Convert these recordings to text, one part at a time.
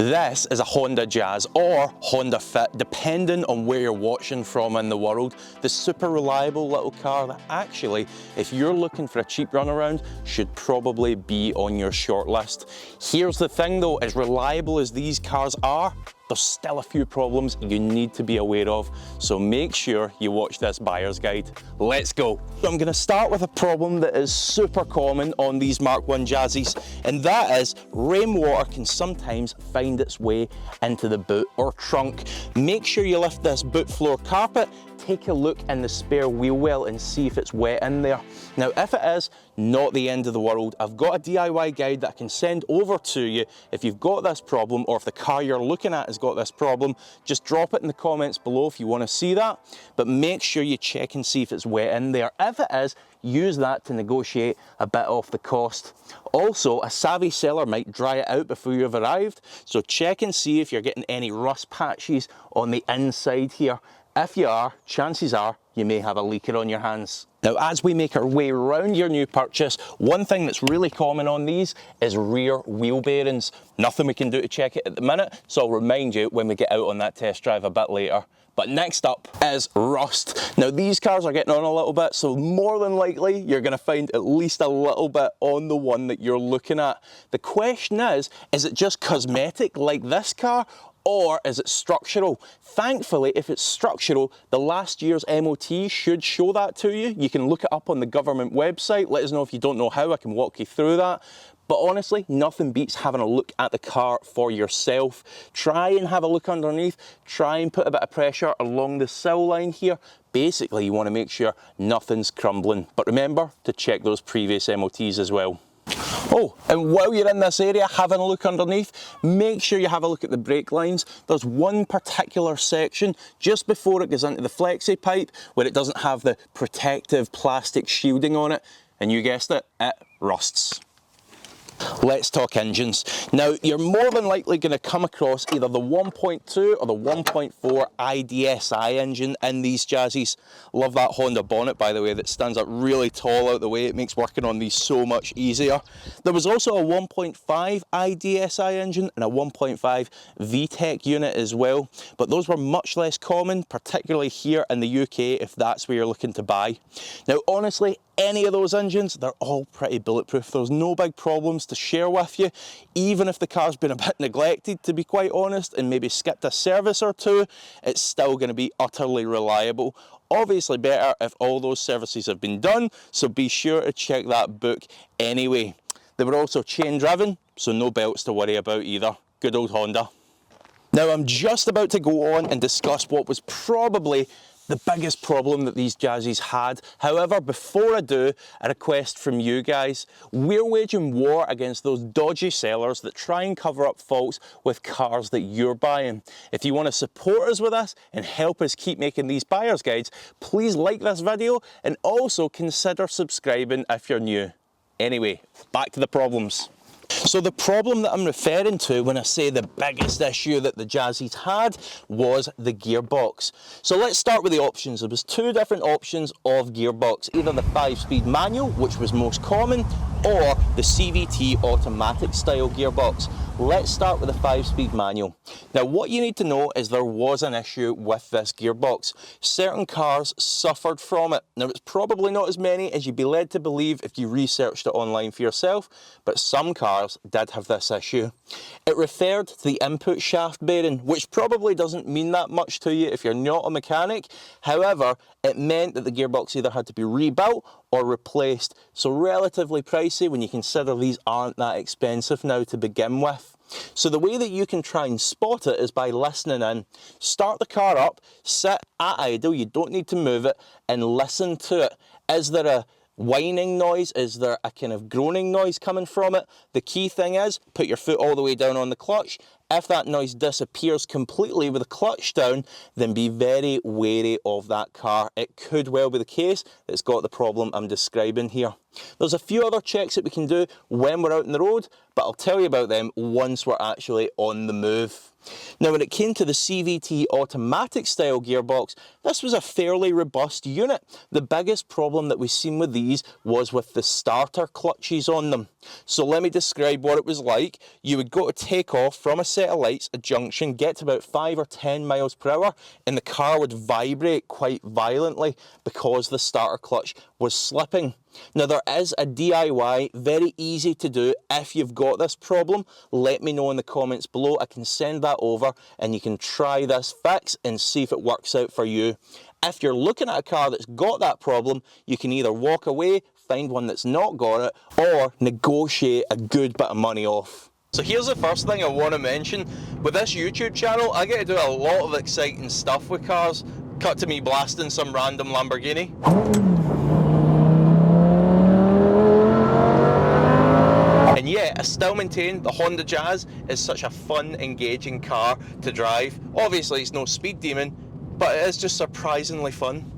This is a Honda Jazz or Honda Fit, depending on where you're watching from in the world. The super reliable little car that actually, if you're looking for a cheap runaround, should probably be on your short list. Here's the thing though, as reliable as these cars are, there's still a few problems you need to be aware of, so make sure you watch this buyer's guide. Let's go. So I'm going to start with a problem that is super common on these Mark 1 Jazzies, and that is rainwater can sometimes find its way into the boot or trunk. Make sure you lift this boot floor carpet, take a look in the spare wheel well and see if it's wet in there. Now if it is, not the end of the world. I've got a DIY guide that I can send over to you if you've got this problem, or if the car you're looking at has got this problem. Just drop it in the comments below if you want to see that, but make sure you check and see if it's wet in there. If it is, use that to negotiate a bit off the cost. Also, a savvy seller might dry it out before you've arrived, so check and see if you're getting any rust patches on the inside here. If you are, chances are you may have a leaker on your hands. Now, as we make our way around your new purchase, one thing that's really common on these is rear wheel bearings. Nothing we can do to check it at the minute, so I'll remind you when we get out on that test drive a bit later. But next up is rust. Now these cars are getting on a little bit, so more than likely you're going to find at least a little bit on the one that you're looking at. The question is it just cosmetic like this car, or is it structural? Thankfully, if it's structural, the last year's MOT should show that to you. You can look it up on the government website. Let us know if you don't know how, I can walk you through that. But honestly, nothing beats having a look at the car for yourself. Try and have a look underneath. Try and put a bit of pressure along the sill line here. Basically, you want to make sure nothing's crumbling. But remember to check those previous MOTs as well. Oh, and while you're in this area having a look underneath, make sure you have a look at the brake lines. There's one particular section just before it goes into the flexi pipe where it doesn't have the protective plastic shielding on it, and you guessed it rusts. Let's talk engines. Now, you're more than likely going to come across either the 1.2 or the 1.4 IDSI engine in these Jazzies. Love that Honda bonnet, by the way, that stands up really tall out the way. It makes working on these so much easier. There was also a 1.5 IDSI engine and a 1.5 VTEC unit as well, but those were much less common, particularly here in the UK if that's where you're looking to buy. Now, honestly, any of those engines, they're all pretty bulletproof. There's no big problems to share with you. Even if the car's been a bit neglected, to be quite honest, and maybe skipped a service or two, it's still going to be utterly reliable. Obviously better if all those services have been done, so be sure to check that book anyway. They were also chain driven, so no belts to worry about either. Good old Honda. Now I'm just about to go on and discuss what was probably the biggest problem that these Jazzies had. However, before I do, a request from you guys. We're waging war against those dodgy sellers that try and cover up faults with cars that you're buying. If you want to support us with this and help us keep making these buyer's guides, please like this video and also consider subscribing if you're new. Anyway, back to the problems. So the problem that I'm referring to when I say the biggest issue that the Jazzies had was the gearbox. So let's start with the options. There was two different options of gearbox, either the 5-speed manual, which was most common, or the CVT automatic style gearbox. Let's start with the 5-speed manual. Now what you need to know is there was an issue with this gearbox. Certain cars suffered from it. Now it's probably not as many as you'd be led to believe if you researched it online for yourself, but some cars did have this issue. It referred to the input shaft bearing, which probably doesn't mean that much to you if you're not a mechanic. However, it meant that the gearbox either had to be rebuilt or replaced, so relatively pricey when you consider these aren't that expensive now to begin with. So the way that you can try and spot it is by listening in. Start the car up, sit at idle, you don't need to move it, and listen to it. Is there a whining noise? Is there a kind of groaning noise coming from it? The key thing is, put your foot all the way down on the clutch. If that noise disappears completely with the clutch down, then be very wary of that car. It could well be the case that it's got the problem I'm describing here. There's a few other checks that we can do when we're out on the road, but I'll tell you about them once we're actually on the move. Now when it came to the CVT automatic style gearbox, this was a fairly robust unit. The biggest problem that we've seen with these was with the starter clutches on them. So let me describe what it was like. You would go to take off from a set of lights, a junction, get to about 5 or 10 miles per hour, and the car would vibrate quite violently because the starter clutch was slipping. Now there is a DIY, very easy to do. If you've got this problem, let me know in the comments below. I can send that over and you can try this fix and see if it works out for you. If you're looking at a car that's got that problem, you can either walk away, find one that's not got it, or negotiate a good bit of money off. So here's the first thing I want to mention. With this YouTube channel, I get to do a lot of exciting stuff with cars. Cut to me blasting some random Lamborghini. And yet, I still maintain the Honda Jazz is such a fun, engaging car to drive. Obviously, it's no speed demon, but it is just surprisingly fun.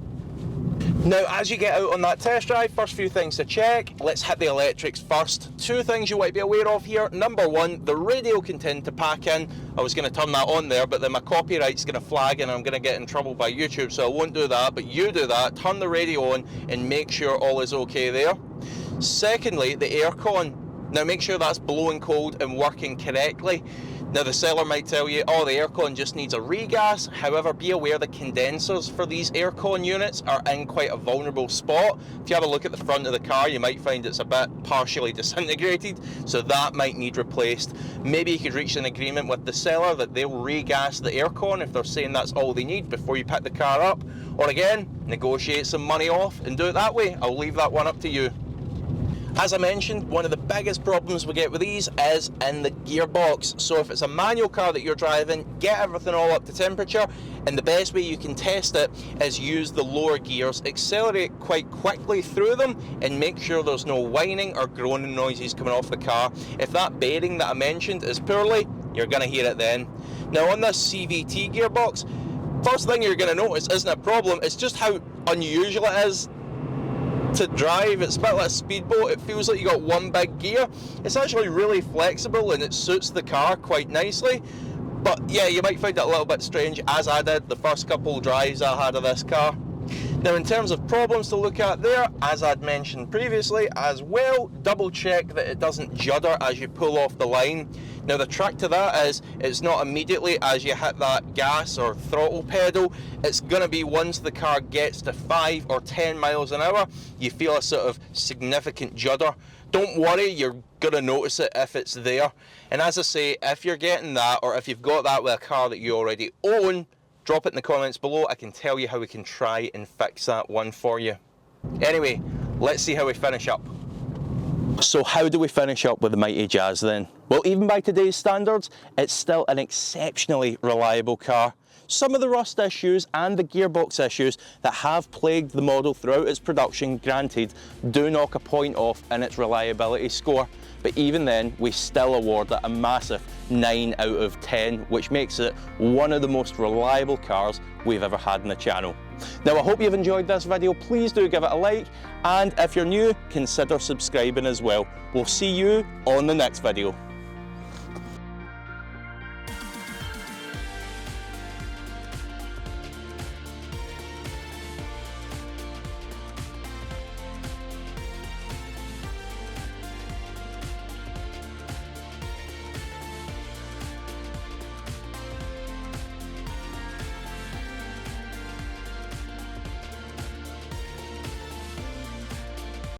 Now, as you get out on that test drive, first few things to check. Let's hit the electrics first. Two things you want to be aware of here. Number one, the radio can tend to pack in. I was going to turn that on there, but then my copyright's going to flag and I'm going to get in trouble by YouTube, so I won't do that. But you do that, turn the radio on and make sure all is okay there. Secondly, the aircon. Now make sure that's blowing cold and working correctly. Now the seller might tell you, oh, the aircon just needs a regas. However, be aware the condensers for these aircon units are in quite a vulnerable spot. If you have a look at the front of the car, you might find it's a bit partially disintegrated, so that might need replaced. Maybe you could reach an agreement with the seller that they'll regas the aircon if they're saying that's all they need before you pick the car up. Or again, negotiate some money off and do it that way. I'll leave that one up to you. As I mentioned, one of the biggest problems we get with these is in the gearbox. So if it's a manual car that you're driving, get everything all up to temperature, and the best way you can test it is use the lower gears, accelerate quite quickly through them, and make sure there's no whining or groaning noises coming off the car. If that bearing that I mentioned is poorly, you're going to hear it then. Now on this CVT gearbox, first thing you're going to notice isn't a problem, it's just how unusual it is to drive. It's a bit like a speedboat. It feels like you got one big gear. It's actually really flexible and it suits the car quite nicely. But yeah, you might find it a little bit strange, as I did the first couple drives I had of this car. Now in terms of problems to look at there, as I'd mentioned previously as well, double check that it doesn't judder as you pull off the line. Now the trick to that is it's not immediately as you hit that gas or throttle pedal. It's going to be once the car gets to 5 or 10 miles an hour, you feel a sort of significant judder. Don't worry, you're going to notice it if it's there. And as I say, if you're getting that, or if you've got that with a car that you already own, drop it in the comments below. I can tell you how we can try and fix that one for you. Anyway, let's see how we finish up. So how do we finish up with the mighty Jazz then? Well, even by today's standards, it's still an exceptionally reliable car. Some of the rust issues and the gearbox issues that have plagued the model throughout its production, granted, do knock a point off in its reliability score. But even then, we still award it a massive 9 out of 10, which makes it one of the most reliable cars we've ever had on the channel. Now, I hope you've enjoyed this video. Please do give it a like, and if you're new, consider subscribing as well. We'll see you on the next video.